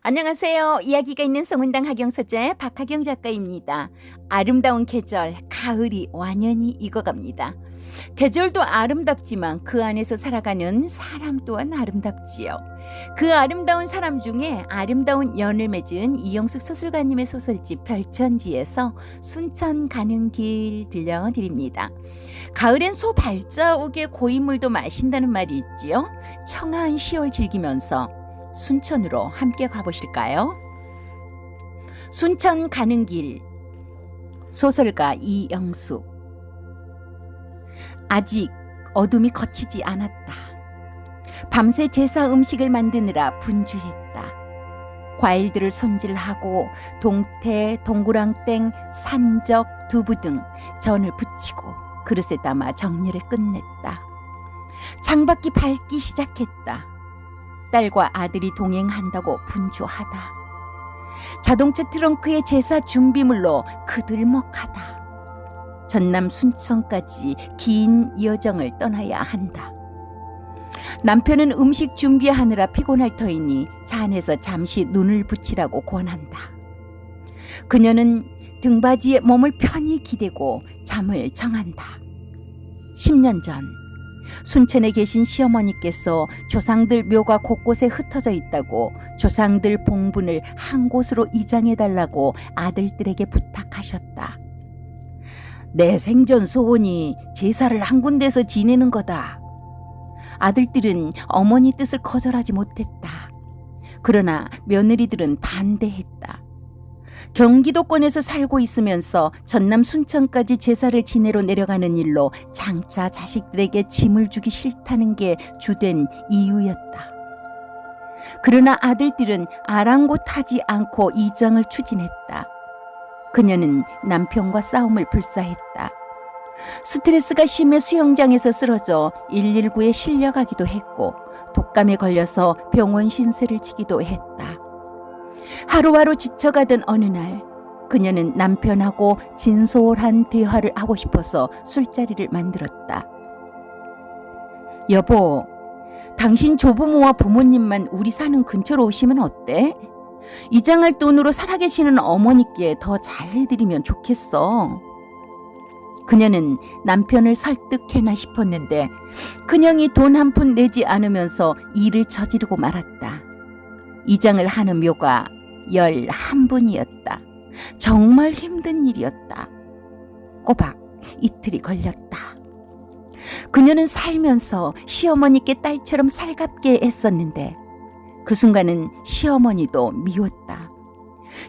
안녕하세요. 이야기가 있는 성운당 학영서재 박하경 작가입니다. 아름다운 계절, 가을이 완연히 익어갑니다. 계절도 아름답지만 그 안에서 살아가는 사람 또한 아름답지요. 그 아름다운 사람 중에 아름다운 연을 맺은 이영숙 소설가님의 소설집 별천지에서 순천 가는 길 들려드립니다. 가을엔 소 발자국의 고인물도 마신다는 말이 있지요. 청아한 시월 즐기면서 순천으로 함께 가보실까요? 순천 가는 길, 소설가 이영숙. 아직 어둠이 거치지 않았다. 밤새 제사 음식을 만드느라 분주했다. 과일들을 손질하고 동태, 동그랑땡, 산적, 두부 등 전을 부치고 그릇에 담아 정리를 끝냈다. 창밖이 밝기 시작했다. 딸과 아들이 동행한다고 분주하다. 자동차 트렁크에 제사 준비물로 그들먹하다. 전남 순천까지 긴 여정을 떠나야 한다. 남편은 음식 준비하느라 피곤할 터이니 차 안에서 잠시 눈을 붙이라고 권한다. 그녀는 등받이에 몸을 편히 기대고 잠을 청한다. 10년 전 순천에 계신 시어머니께서 조상들 묘가 곳곳에 흩어져 있다고 조상들 봉분을 한 곳으로 이장해달라고 아들들에게 부탁하셨다. 내 생전 소원이 제사를 한 군데서 지내는 거다. 아들들은 어머니 뜻을 거절하지 못했다. 그러나 며느리들은 반대했다. 경기도권에서 살고 있으면서 전남 순천까지 제사를 지내러 내려가는 일로 장차 자식들에게 짐을 주기 싫다는 게 주된 이유였다. 그러나 아들들은 아랑곳하지 않고 이장을 추진했다. 그녀는 남편과 싸움을 불사했다. 스트레스가 심해 수영장에서 쓰러져 119에 실려가기도 했고 독감에 걸려서 병원 신세를 지기도 했다. 하루하루 지쳐가던 어느 날 그녀는 남편하고 진솔한 대화를 하고 싶어서 술자리를 만들었다. 여보, 당신 조부모와 부모님만 우리 사는 근처로 오시면 어때? 이장할 돈으로 살아계시는 어머니께 더 잘해드리면 좋겠어. 그녀는 남편을 설득해나 싶었는데 그냥이 돈 한 푼 내지 않으면서 일을 저지르고 말았다. 이장을 하는 묘가 11분이었다. 정말 힘든 일이었다. 꼬박 이틀이 걸렸다. 그녀는 살면서 시어머니께 딸처럼 살갑게 애썼는데 그 순간은 시어머니도 미웠다.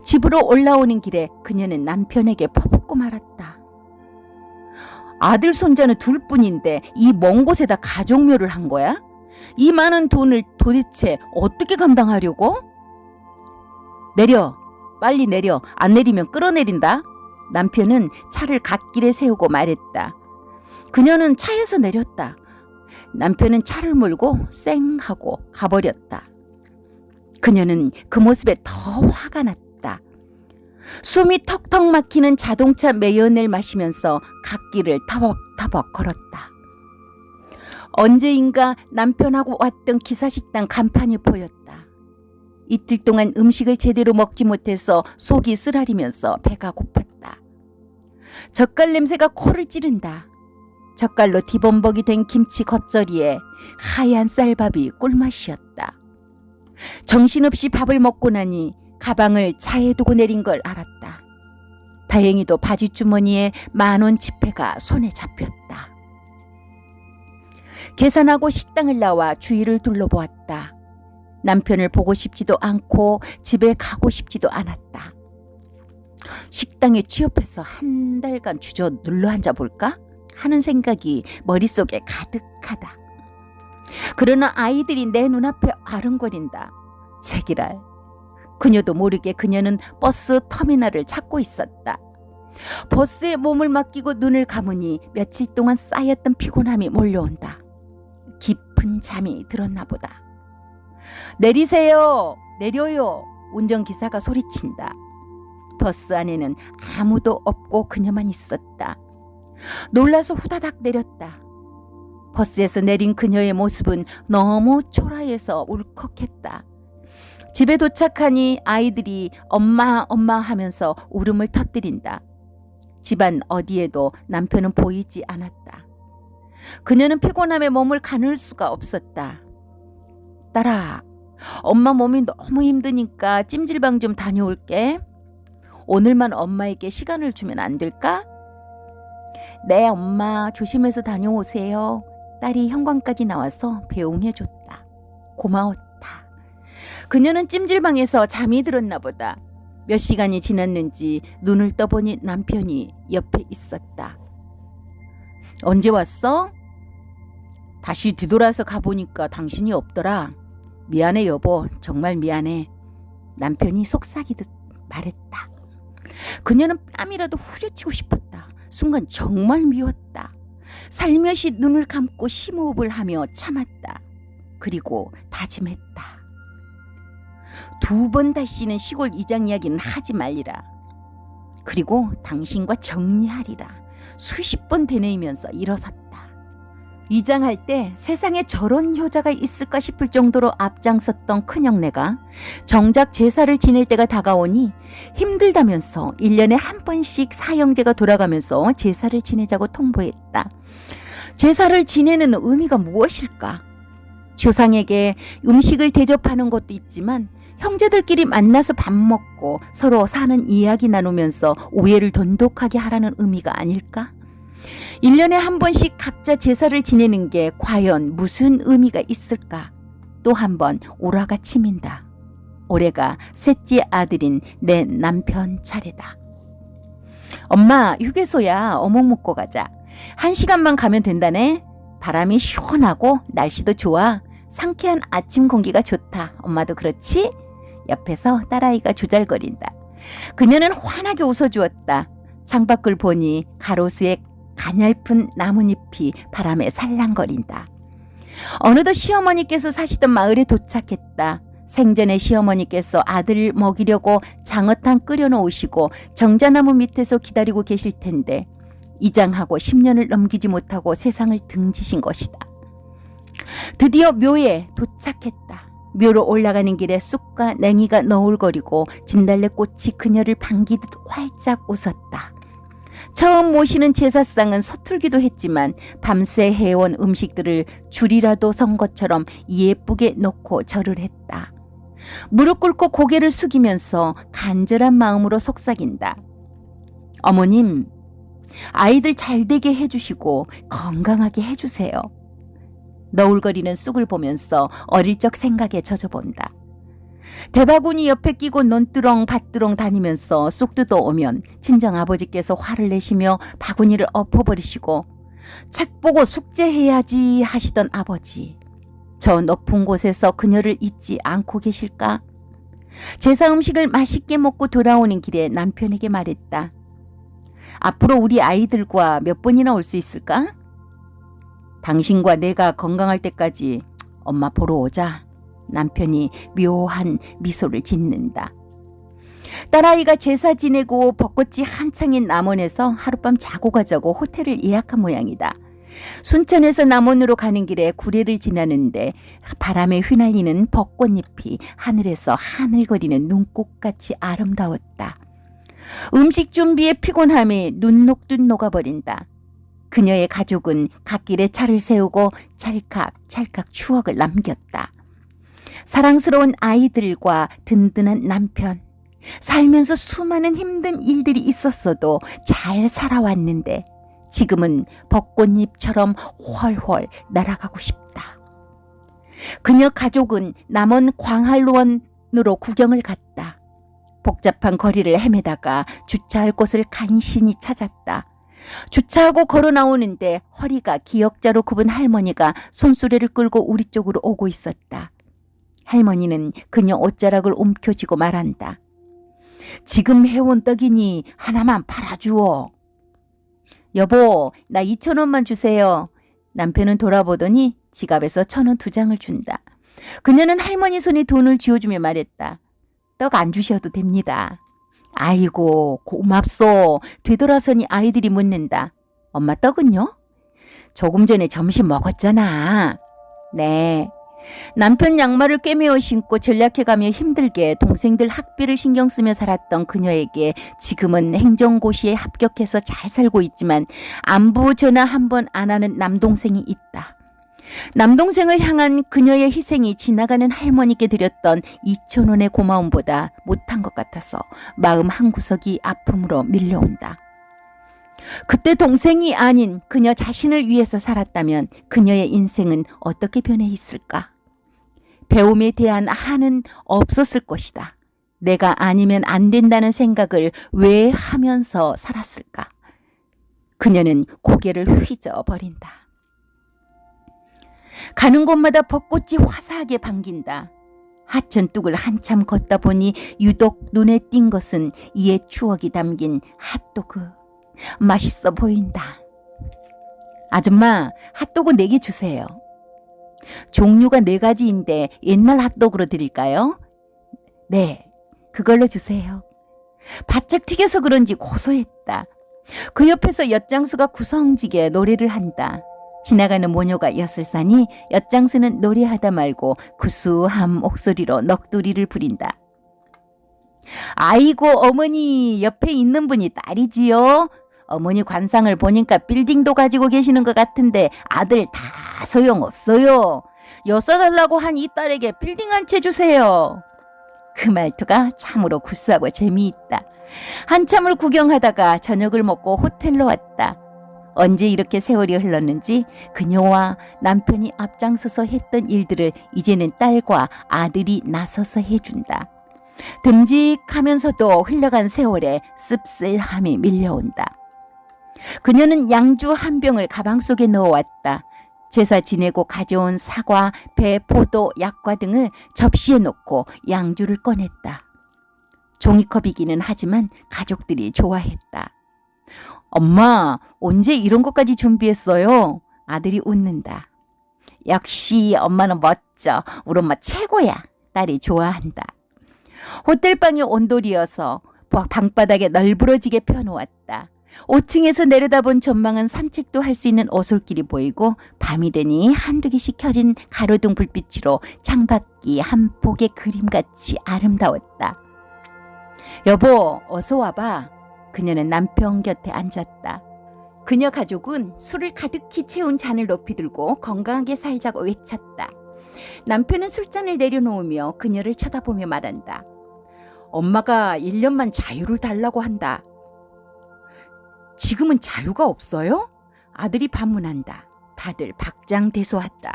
집으로 올라오는 길에 그녀는 남편에게 퍼붓고 말았다. 아들 손자는 둘뿐인데 이 먼 곳에다 가족묘를 한 거야? 이 많은 돈을 도대체 어떻게 감당하려고? 내려, 빨리 내려. 안 내리면 끌어내린다. 남편은 차를 갓길에 세우고 말했다. 그녀는 차에서 내렸다. 남편은 차를 몰고 쌩 하고 가버렸다. 그녀는 그 모습에 더 화가 났다. 숨이 턱턱 막히는 자동차 매연을 마시면서 갓길을 터벅터벅 걸었다. 언제인가 남편하고 왔던 기사식당 간판이 보였다. 이틀 동안 음식을 제대로 먹지 못해서 속이 쓰라리면서 배가 고팠다. 젓갈 냄새가 코를 찌른다. 젓갈로 뒤범벅이 된 김치 겉절이에 하얀 쌀밥이 꿀맛이었다. 정신없이 밥을 먹고 나니 가방을 차에 두고 내린 걸 알았다. 다행히도 바지 주머니에 10,000원 지폐가 손에 잡혔다. 계산하고 식당을 나와 주위를 둘러보았다. 남편을 보고 싶지도 않고 집에 가고 싶지도 않았다. 식당에 취업해서 한 달간 주저 눌러 앉아볼까 하는 생각이 머릿속에 가득하다. 그러나 아이들이 내 눈앞에 아른거린다. 제기랄. 그녀도 모르게 그녀는 버스 터미널을 찾고 있었다. 버스에 몸을 맡기고 눈을 감으니 며칠 동안 쌓였던 피곤함이 몰려온다. 깊은 잠이 들었나 보다. 내리세요. 내려요. 운전기사가 소리친다. 버스 안에는 아무도 없고 그녀만 있었다. 놀라서 후다닥 내렸다. 버스에서 내린 그녀의 모습은 너무 초라해서 울컥했다. 집에 도착하니 아이들이 엄마 엄마 하면서 울음을 터뜨린다. 집안 어디에도 남편은 보이지 않았다. 그녀는 피곤함에 몸을 가눌 수가 없었다. 딸아, 엄마 몸이 너무 힘드니까 찜질방 좀 다녀올게. 오늘만 엄마에게 시간을 주면 안 될까? 네, 엄마 조심해서 다녀오세요. 딸이 현관까지 나와서 배웅해줬다. 고마웠다. 그녀는 찜질방에서 잠이 들었나 보다. 몇 시간이 지났는지 눈을 떠보니 남편이 옆에 있었다. 언제 왔어? 다시 뒤돌아서 가보니까 당신이 없더라. 미안해 여보, 정말 미안해. 남편이 속삭이듯 말했다. 그녀는 뺨이라도 후려치고 싶었다. 순간 정말 미웠다. 살며시 눈을 감고 심호흡을 하며 참았다. 그리고 다짐했다. 2번 다시는 시골 이장 이야기는 하지 말리라. 그리고 당신과 정리하리라. 수십 번 되뇌이면서 일어섰다. 이장할 때 세상에 저런 효자가 있을까 싶을 정도로 앞장섰던 큰형네가 정작 제사를 지낼 때가 다가오니 힘들다면서 1년에 한 번씩 사형제가 돌아가면서 제사를 지내자고 통보했다. 제사를 지내는 의미가 무엇일까? 조상에게 음식을 대접하는 것도 있지만 형제들끼리 만나서 밥 먹고 서로 사는 이야기 나누면서 오해를 돈독하게 하라는 의미가 아닐까? 1년에 한 번씩 각자 제사를 지내는 게 과연 무슨 의미가 있을까? 또 한 번 오라가 치민다. 올해가 셋째 아들인 내 남편 차례다. 엄마, 휴게소야. 어묵 먹고 가자. 1시간만 가면 된다네. 바람이 시원하고 날씨도 좋아. 상쾌한 아침 공기가 좋다. 엄마도 그렇지? 옆에서 딸아이가 조잘거린다. 그녀는 환하게 웃어주었다. 창밖을 보니 가로수에 가냘픈 나뭇잎이 바람에 살랑거린다. 어느덧 시어머니께서 사시던 마을에 도착했다. 생전에 시어머니께서 아들을 먹이려고 장어탕 끓여놓으시고 정자나무 밑에서 기다리고 계실 텐데 이장하고 10년을 넘기지 못하고 세상을 등지신 것이다. 드디어 묘에 도착했다. 묘로 올라가는 길에 쑥과 냉이가 너울거리고 진달래꽃이 그녀를 반기듯 활짝 웃었다. 처음 모시는 제사상은 서툴기도 했지만 밤새 해온 음식들을 줄이라도 선 것처럼 예쁘게 놓고 절을 했다. 무릎 꿇고 고개를 숙이면서 간절한 마음으로 속삭인다. 어머님, 아이들 잘되게 해주시고 건강하게 해주세요. 너울거리는 쑥을 보면서 어릴 적 생각에 젖어본다. 대바구니 옆에 끼고 논두렁 밭두렁 다니면서 쑥 뜯어오면 친정아버지께서 화를 내시며 바구니를 엎어버리시고 책 보고 숙제해야지 하시던 아버지. 저 높은 곳에서 그녀를 잊지 않고 계실까? 제사 음식을 맛있게 먹고 돌아오는 길에 남편에게 말했다. 앞으로 우리 아이들과 몇 번이나 올 수 있을까? 당신과 내가 건강할 때까지 엄마 보러 오자. 남편이 묘한 미소를 짓는다. 딸아이가 제사 지내고 벚꽃이 한창인 남원에서 하룻밤 자고 가자고 호텔을 예약한 모양이다. 순천에서 남원으로 가는 길에 구례를 지나는데 바람에 휘날리는 벚꽃잎이 하늘에서 하늘거리는 눈꽃같이 아름다웠다. 음식 준비에 피곤함이 눈 녹듯 녹아버린다. 그녀의 가족은 갓길에 차를 세우고 찰칵찰칵 추억을 남겼다. 사랑스러운 아이들과 든든한 남편. 살면서 수많은 힘든 일들이 있었어도 잘 살아왔는데 지금은 벚꽃잎처럼 훨훨 날아가고 싶다. 그녀 가족은 남원 광활원으로 구경을 갔다. 복잡한 거리를 헤매다가 주차할 곳을 간신히 찾았다. 주차하고 걸어 나오는데 허리가 기역자로 굽은 할머니가 손수레를 끌고 우리 쪽으로 오고 있었다. 할머니는 그녀 옷자락을 움켜쥐고 말한다. 지금 해온 떡이니 하나만 팔아주오. 여보, 나 2,000원만 주세요. 남편은 돌아보더니 지갑에서 1,000원 2장을 준다. 그녀는 할머니 손에 돈을 쥐어주며 말했다. 떡 안 주셔도 됩니다. 아이고 고맙소. 되돌아서니 아이들이 묻는다. 엄마 떡은요? 조금 전에 점심 먹었잖아. 네. 남편 양말을 꿰매어 신고 전략해가며 힘들게 동생들 학비를 신경 쓰며 살았던 그녀에게 지금은 행정고시에 합격해서 잘 살고 있지만 안부 전화 한 번 안 하는 남동생이 있다. 남동생을 향한 그녀의 희생이 지나가는 할머니께 드렸던 2,000원의 고마움보다 못한 것 같아서 마음 한구석이 아픔으로 밀려온다. 그때 동생이 아닌 그녀 자신을 위해서 살았다면 그녀의 인생은 어떻게 변해 있을까? 배움에 대한 한은 없었을 것이다. 내가 아니면 안 된다는 생각을 왜 하면서 살았을까? 그녀는 고개를 휘저어버린다. 가는 곳마다 벚꽃이 화사하게 반긴다. 하천 뚝을 한참 걷다 보니 유독 눈에 띈 것은 이의 추억이 담긴 핫도그. 맛있어 보인다. 아줌마, 핫도그 4개 주세요. 종류가 4가지인데 옛날 핫도그로 드릴까요? 네, 그걸로 주세요. 바짝 튀겨서 그런지 고소했다. 그 옆에서 엿장수가 구성지게 노래를 한다. 지나가는 모녀가 엿을 싸니 엿장수는 노래하다 말고 구수한 목소리로 넋두리를 부린다. 아이고 어머니, 옆에 있는 분이 딸이지요? 어머니 관상을 보니까 빌딩도 가지고 계시는 것 같은데 아들 다 소용없어요. 엿 써달라고 한 이 딸에게 빌딩 한 채 주세요. 그 말투가 참으로 구수하고 재미있다. 한참을 구경하다가 저녁을 먹고 호텔로 왔다. 언제 이렇게 세월이 흘렀는지 그녀와 남편이 앞장서서 했던 일들을 이제는 딸과 아들이 나서서 해준다. 듬직하면서도 흘러간 세월에 씁쓸함이 밀려온다. 그녀는 양주 한 병을 가방 속에 넣어왔다. 제사 지내고 가져온 사과, 배, 포도, 약과 등을 접시에 놓고 양주를 꺼냈다. 종이컵이기는 하지만 가족들이 좋아했다. 엄마, 언제 이런 것까지 준비했어요? 아들이 웃는다. 역시 엄마는 멋져. 우리 엄마 최고야. 딸이 좋아한다. 호텔방이 온돌이어서 방바닥에 널브러지게 펴놓았다. 5층에서 내려다본 전망은 산책도 할 수 있는 오솔길이 보이고 밤이 되니 한두 개씩 켜진 가로등 불빛으로 창밖이 한 폭의 그림같이 아름다웠다. 여보, 어서 와봐. 그녀는 남편 곁에 앉았다. 그녀 가족은 술을 가득히 채운 잔을 높이 들고 건강하게 살자고 외쳤다. 남편은 술잔을 내려놓으며 그녀를 쳐다보며 말한다. 엄마가 1년만 자유를 달라고 한다. 지금은 자유가 없어요? 아들이 반문한다. 다들 박장대소한다.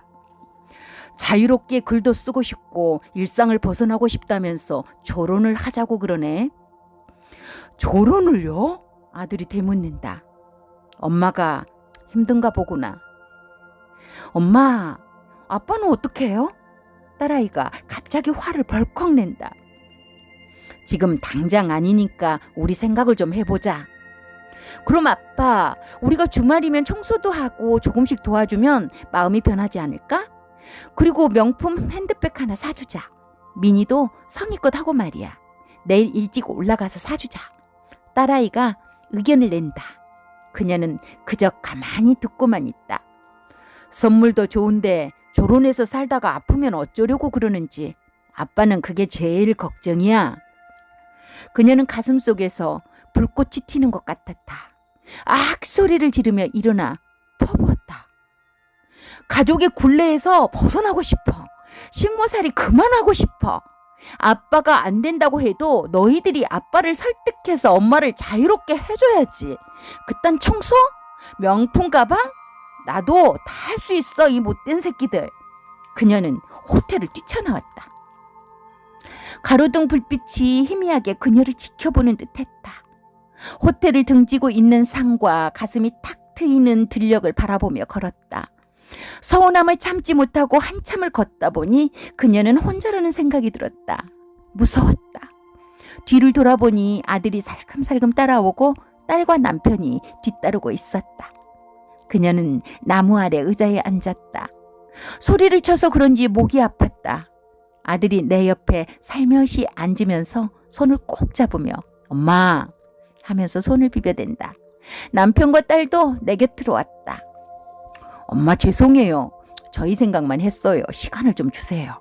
자유롭게 글도 쓰고 싶고 일상을 벗어나고 싶다면서 조론을 하자고 그러네. 조론을요? 아들이 되묻는다. 엄마가 힘든가 보구나. 엄마, 아빠는 어떻게 해요? 딸아이가 갑자기 화를 벌컥 낸다. 지금 당장 아니니까 우리 생각을 좀 해보자. 그럼 아빠, 우리가 주말이면 청소도 하고 조금씩 도와주면 마음이 변하지 않을까? 그리고 명품 핸드백 하나 사주자. 미니도 성의껏 하고 말이야. 내일 일찍 올라가서 사주자. 딸아이가 의견을 낸다. 그녀는 그저 가만히 듣고만 있다. 선물도 좋은데 조론해서 살다가 아프면 어쩌려고 그러는지 아빠는 그게 제일 걱정이야. 그녀는 가슴속에서 불꽃이 튀는 것 같았다. 악 소리를 지르며 일어나 퍼부었다. 가족의 굴레에서 벗어나고 싶어. 식모살이 그만하고 싶어. 아빠가 안 된다고 해도 너희들이 아빠를 설득해서 엄마를 자유롭게 해줘야지. 그딴 청소? 명품 가방? 나도 다 할 수 있어, 이 못된 새끼들. 그녀는 호텔을 뛰쳐나왔다. 가로등 불빛이 희미하게 그녀를 지켜보는 듯했다. 호텔을 등지고 있는 상과 가슴이 탁 트이는 들녘을 바라보며 걸었다. 서운함을 참지 못하고 한참을 걷다 보니 그녀는 혼자라는 생각이 들었다. 무서웠다. 뒤를 돌아보니 아들이 살금살금 따라오고 딸과 남편이 뒤따르고 있었다. 그녀는 나무 아래 의자에 앉았다. 소리를 쳐서 그런지 목이 아팠다. 아들이 내 옆에 살며시 앉으면서 손을 꼭 잡으며 엄마 하면서 손을 비벼댄다. 남편과 딸도 내 곁으로 왔다. 엄마 죄송해요. 저희 생각만 했어요. 시간을 좀 주세요.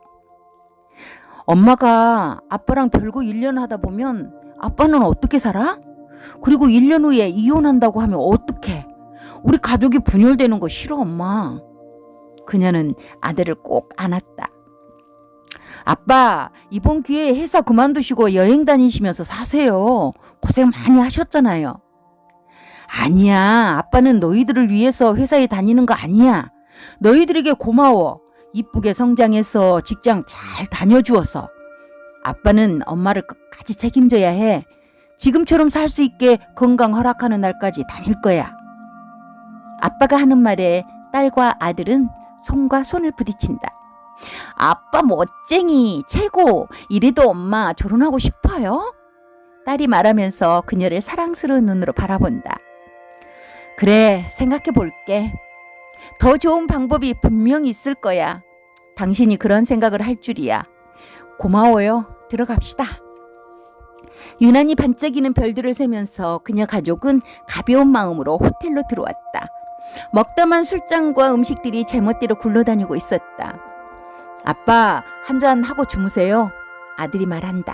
엄마가 아빠랑 별거 1년 하다 보면 아빠는 어떻게 살아? 그리고 1년 후에 이혼한다고 하면 어떡해? 우리 가족이 분열되는 거 싫어, 엄마. 그녀는 아들을 꼭 안았다. 아빠, 이번 기회에 회사 그만두시고 여행 다니시면서 사세요. 고생 많이 하셨잖아요. 아니야, 아빠는 너희들을 위해서 회사에 다니는 거 아니야. 너희들에게 고마워. 이쁘게 성장해서 직장 잘 다녀주어서. 아빠는 엄마를 끝까지 책임져야 해. 지금처럼 살 수 있게 건강 허락하는 날까지 다닐 거야. 아빠가 하는 말에 딸과 아들은 손과 손을 부딪힌다. 아빠 멋쟁이, 최고. 이래도 엄마 결혼하고 싶어요? 딸이 말하면서 그녀를 사랑스러운 눈으로 바라본다. 그래, 생각해 볼게. 더 좋은 방법이 분명히 있을 거야. 당신이 그런 생각을 할 줄이야. 고마워요. 들어갑시다. 유난히 반짝이는 별들을 세면서 그녀 가족은 가벼운 마음으로 호텔로 들어왔다. 먹다만 술잔과 음식들이 제멋대로 굴러다니고 있었다. 아빠, 한잔 하고 주무세요. 아들이 말한다.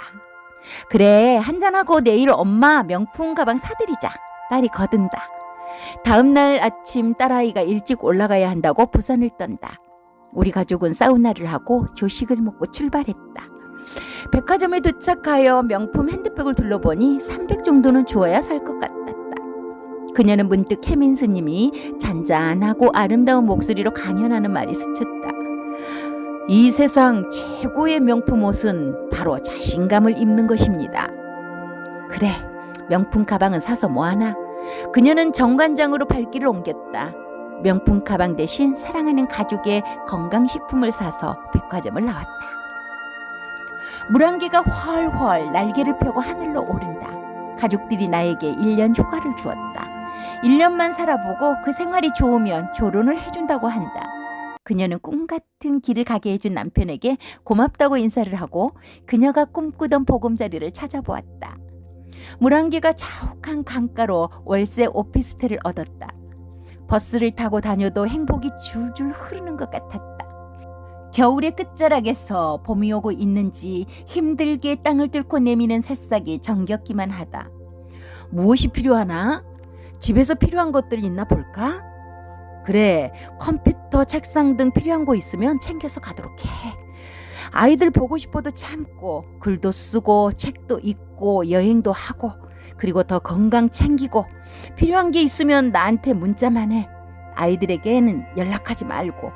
그래, 한잔하고 내일 엄마 명품 가방 사드리자. 딸이 거둔다. 다음 날 아침 딸아이가 일찍 올라가야 한다고 부산을 떤다. 우리 가족은 사우나를 하고 조식을 먹고 출발했다. 백화점에 도착하여 명품 핸드백을 둘러보니 300 정도는 주어야 살 것 같았다. 그녀는 문득 혜민 스님이 잔잔하고 아름다운 목소리로 강연하는 말이 스쳤다. 이 세상 최고의 명품 옷은 바로 자신감을 입는 것입니다. 그래, 명품 가방은 사서 뭐하나? 그녀는 정관장으로 발길을 옮겼다. 명품 가방 대신 사랑하는 가족의 건강식품을 사서 백화점을 나왔다. 물안개가 훨훨 날개를 펴고 하늘로 오른다. 가족들이 나에게 1년 휴가를 주었다. 1년만 살아보고 그 생활이 좋으면 결혼을 해준다고 한다. 그녀는 꿈같은 길을 가게 해준 남편에게 고맙다고 인사를 하고 그녀가 꿈꾸던 보금자리를 찾아보았다. 물안개가 자욱한 강가로 월세 오피스텔을 얻었다. 버스를 타고 다녀도 행복이 줄줄 흐르는 것 같았다. 겨울의 끝자락에서 봄이 오고 있는지 힘들게 땅을 뚫고 내미는 새싹이 정겹기만 하다. 무엇이 필요하나? 집에서 필요한 것들 있나 볼까? 그래, 컴퓨터, 책상 등 필요한 거 있으면 챙겨서 가도록 해. 아이들 보고 싶어도 참고 글도 쓰고 책도 읽고 여행도 하고 그리고 더 건강 챙기고 필요한 게 있으면 나한테 문자만 해. 아이들에게는 연락하지 말고.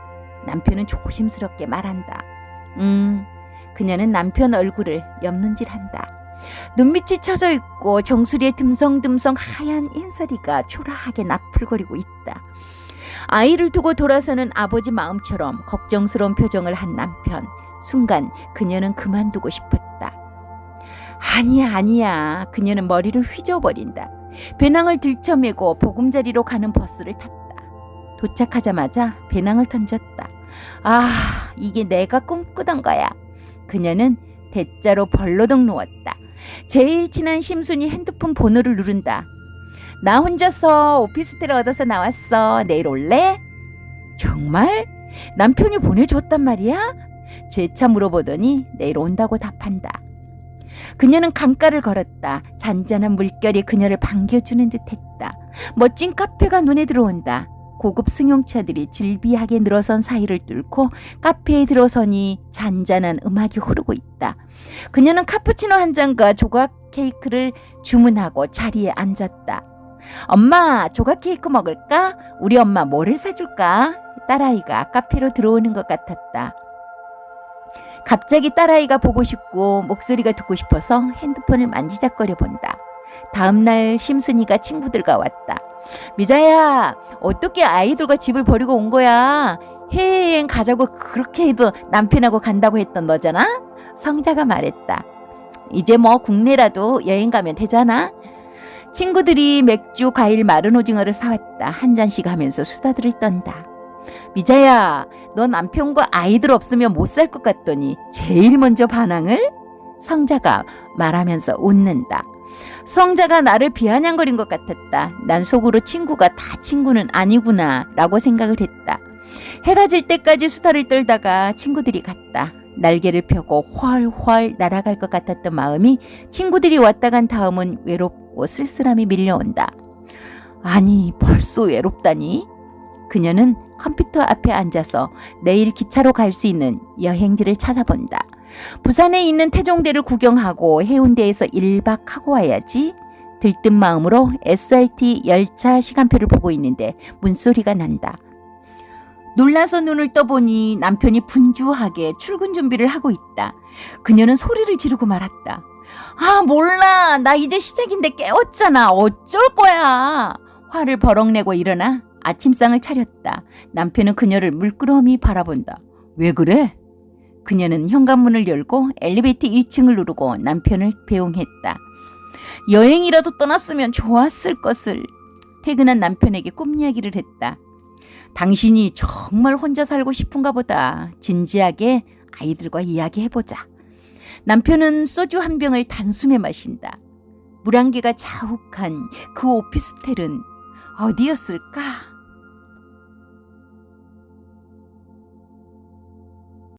남편은 조심스럽게 말한다. 그녀는 남편 얼굴을 옆눈질한다. 눈밑이 처져 있고 정수리에 듬성듬성 하얀 인서리가 초라하게 나풀거리고 있다. 아이를 두고 돌아서는 아버지 마음처럼 걱정스러운 표정을 한 남편. 순간 그녀는 그만두고 싶었다. 아니야. 그녀는 머리를 휘저어버린다. 배낭을 들쳐매고 보금자리로 가는 버스를 탔다. 도착하자마자 배낭을 던졌다. 아, 이게 내가 꿈꾸던 거야. 그녀는 대자로 벌러덩 누웠다. 제일 친한 심순이 핸드폰 번호를 누른다. 나 혼자서 오피스텔을 얻어서 나왔어. 내일 올래? 정말? 남편이 보내줬단 말이야? 재차 물어보더니 내일 온다고 답한다. 그녀는 강가를 걸었다. 잔잔한 물결이 그녀를 반겨주는 듯했다. 멋진 카페가 눈에 들어온다. 고급 승용차들이 질비하게 늘어선 사이를 뚫고 카페에 들어서니 잔잔한 음악이 흐르고 있다. 그녀는 카푸치노 한 잔과 조각 케이크를 주문하고 자리에 앉았다. 엄마, 조각 케이크 먹을까? 우리 엄마 뭐를 사줄까? 딸아이가 카페로 들어오는 것 같았다. 갑자기 딸아이가 보고 싶고 목소리가 듣고 싶어서 핸드폰을 만지작거려 본다. 다음날 심순이가 친구들과 왔다. 미자야, 어떻게 아이들과 집을 버리고 온 거야? 해외여행 가자고 그렇게 해도 남편하고 간다고 했던 너잖아? 성자가 말했다. 이제 뭐 국내라도 여행 가면 되잖아? 친구들이 맥주, 과일, 마른 오징어를 사왔다. 한 잔씩 하면서 수다들을 떤다. 미자야, 너 남편과 아이들 없으면 못 살 것 같더니 제일 먼저 반항을? 성자가 말하면서 웃는다. 성자가 나를 비아냥거린 것 같았다. 난 속으로 친구가 다 친구는 아니구나 라고 생각을 했다. 해가 질 때까지 수다를 떨다가 친구들이 갔다. 날개를 펴고 훨훨 날아갈 것 같았던 마음이 친구들이 왔다 간 다음은 외롭고 쓸쓸함이 밀려온다. 아니, 벌써 외롭다니? 그녀는 컴퓨터 앞에 앉아서 내일 기차로 갈 수 있는 여행지를 찾아본다. 부산에 있는 태종대를 구경하고 해운대에서 1박 하고 와야지. 들뜬 마음으로 SRT 열차 시간표를 보고 있는데 문소리가 난다. 놀라서 눈을 떠보니 남편이 분주하게 출근 준비를 하고 있다. 그녀는 소리를 지르고 말았다. 아, 몰라. 나 이제 시작인데 깨웠잖아. 어쩔 거야. 화를 버럭 내고 일어나 아침상을 차렸다. 남편은 그녀를 물끄러미 바라본다. 왜 그래? 그녀는 현관문을 열고 엘리베이터 1층을 누르고 남편을 배웅했다. 여행이라도 떠났으면 좋았을 것을. 퇴근한 남편에게 꿈 이야기를 했다. 당신이 정말 혼자 살고 싶은가 보다. 진지하게 아이들과 이야기해보자. 남편은 소주 한 병을 단숨에 마신다. 물안개가 자욱한 그 오피스텔은 어디였을까?